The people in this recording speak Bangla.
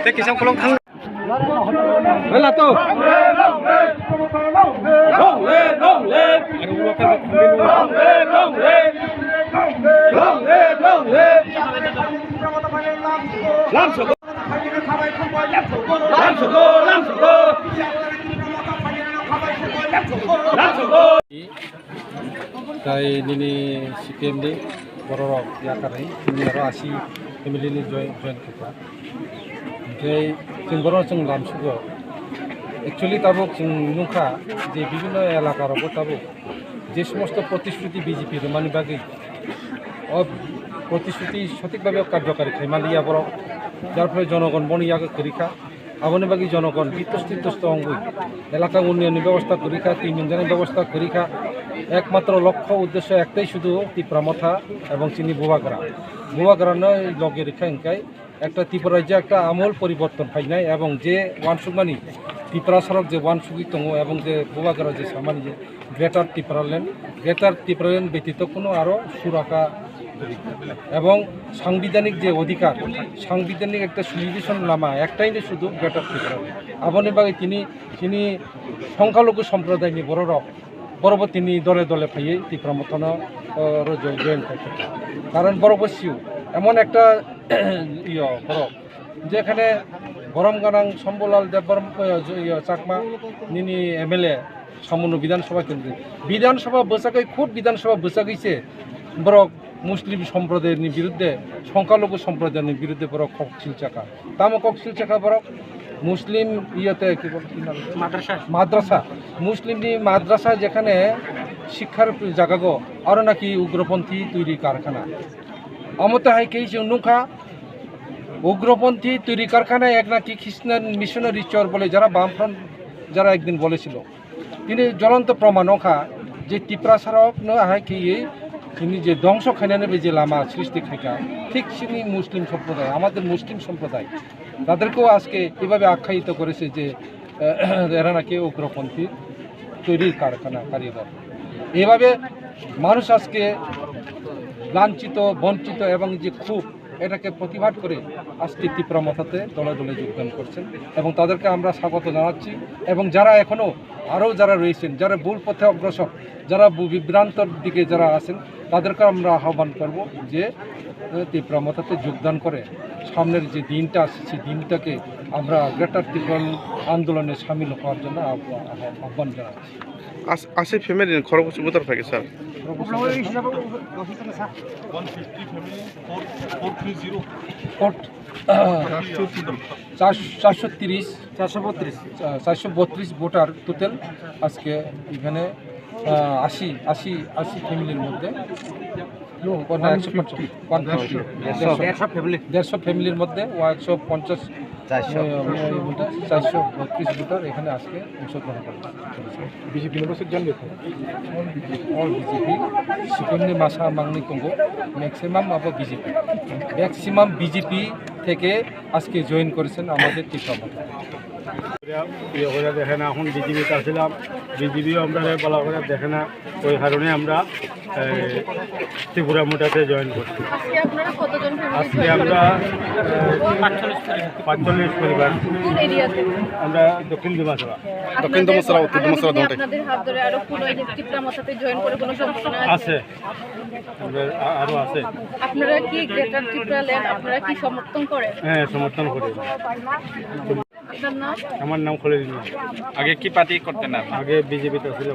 kisah kolong thang lah tuh Kay nini CPM di bororok yakari ini rasi family ni join kita. Kay sing bororok sing lam sugo. Actually tabuk sing nungka je bibino elakar obo tabuk je somosto প্রতিশ্রুতি বিজেপি র মানে বাকি ও প্রতিশ্রুতি সঠিকভাবে কার্যকরী খাইমালিয়া বড় যার ফলে জনগণ বনিয়াকে করিখা আবনে বাকি জনগণ বিতস্তিতস্ত অঙ্গুই এলাকা উন্নয়নের ব্যবস্থা করিখা তিন ইঞ্জিনের ব্যবস্থা করিখা একমাত্র লক্ষ্য উদ্দেশ্য একটাই শুধু ত্রিপুরামথা এবং চিনি বুবাগ্রানো লগে রেখা ইনকাই একটা ত্রিপুরা রাজ্যে একটা আমূল পরিবর্তন ফাইনাই এবং যে ওয়ানসুকমানি ত্রিপুরা সড়ক যে ওয়ানসুকি দङ এবং যে বুবাগ্রা যে সামানি যে গ্রেটার ত্রিপুরা ল্যান্ড ব্যতীত কোনো আরও সুরক্ষা এবং সাংবিধানিক যে অধিকার সাংবিধানিক একটা সুবিবেশন লামা একটাই না শুধু গ্রেটার ত্রিপুরা আবনে বাকি তিনি সংখ্যালঘু সম্প্রদায়নি বড়রক বরব তিনি দলে দলে ফাইয়ে ত্রিপুরামথা জয়েন করতে কারণ বরবসিও এমন একটা বরফ যেখানে গরমগানাং শম্ভুলাল দেববর্ম চাকমা নিনি MLA সামান্য বিধানসভা কেন্দ্রে বিধানসভা বসাকৈ খুব বিধানসভা বসাকইছে বরক মুসলিম সম্প্রদায়ের বিরুদ্ধে সংখ্যালঘু সম্প্রদায়ের বিরুদ্ধে বরক ককশিল চাকা তাম ককশিল চাকা বরক মুসলিম ইয়েতে কি মাদ্রাসা মুসলিমনি মাদ্রাসা যেখানে শিক্ষার জায়গাগো আরও নাকি উগ্রপন্থী তৈরি কারখানা অমতা হয় কেই নুখা উগ্রপন্থী তৈরি কারখানায় এক নাকি খ্রিস্টান মিশনারি চর বলে যারা বামফ্রন্ট যারা একদিন বলেছিল তিনি জ্বলন্ত প্রমাণ ওখা যে ত্রিপুরা সড়ক হয় কি তিনি যে ধ্বংস খাইনা নেবে যে লামা সৃষ্টি খাইকা ঠিক তিনি মুসলিম সম্প্রদায় আমাদের মুসলিম সম্প্রদায় তাদেরকেও আজকে এভাবে আখ্যায়িত করেছে যে এরা নাকি উগ্রপন্থী তৈরির কারখানা কারিগর এভাবে মানুষ আজকে লাঞ্ছিত বঞ্চিত এবং যে খুব এটাকে প্রতিবাদ করে আজকে ত্রিপুরামথাতে দলে দলে যোগদান করছেন এবং তাদেরকে আমরা স্বাগত জানাচ্ছি এবং যারা এখনও আরও যারা রয়েছেন যারা ভুল পথে অগ্রসর যারা বিভ্রান্তর দিকে যারা আছেন তাদেরকে আমরা আহ্বান করব যে ত্রিপুরামথাতে যোগদান করে সামনের যে দিনটা আসছে সেই দিনটাকে আমরা গ্রেটার ত্রিপুরা আন্দোলনে সামিল হওয়ার জন্য আহ্বান জানাচ্ছি আছে ফ্যামিলি খরচ উত্তর থাকে স্যার 432 ভোটার টোটাল আজকে এখানে 80 ফ্যামিলির মধ্যে 150 ফ্যামিলির মধ্যে 150 432 ভোটার এখানে আজকে অংশগ্রহণ করেছে বিজেপি নির্বাচক জানবে অল বিজেপি সিকিমনি মাসা মাংনি কঙ্গো ম্যাক্সিমাম বিজেপি থেকে আজকে জয়েন করেছেন আমাদের ত্রিপুরামথা দেখে না এখন বিজেপিতে আসছিলাম বিজেপিও আমরা বলা করে দেখে না ওই কারণে আমরা ত্রিপুরামথাতে জয়েন করছি আজকে আমরা 45 পরিবার আমরা দক্ষিণ দিমাসরা উত্তর দিমাসরা আছে আরো আছে আপনারা কি গ্রেটার ত্রিপুরা ল্যান্ড আপনারা কি সমর্থন করেন? হ্যাঁ সমর্থন করি। আমার নাম খলিল। আগে কি পার্টি করতেন? আগে বিজেপিতে ছিল।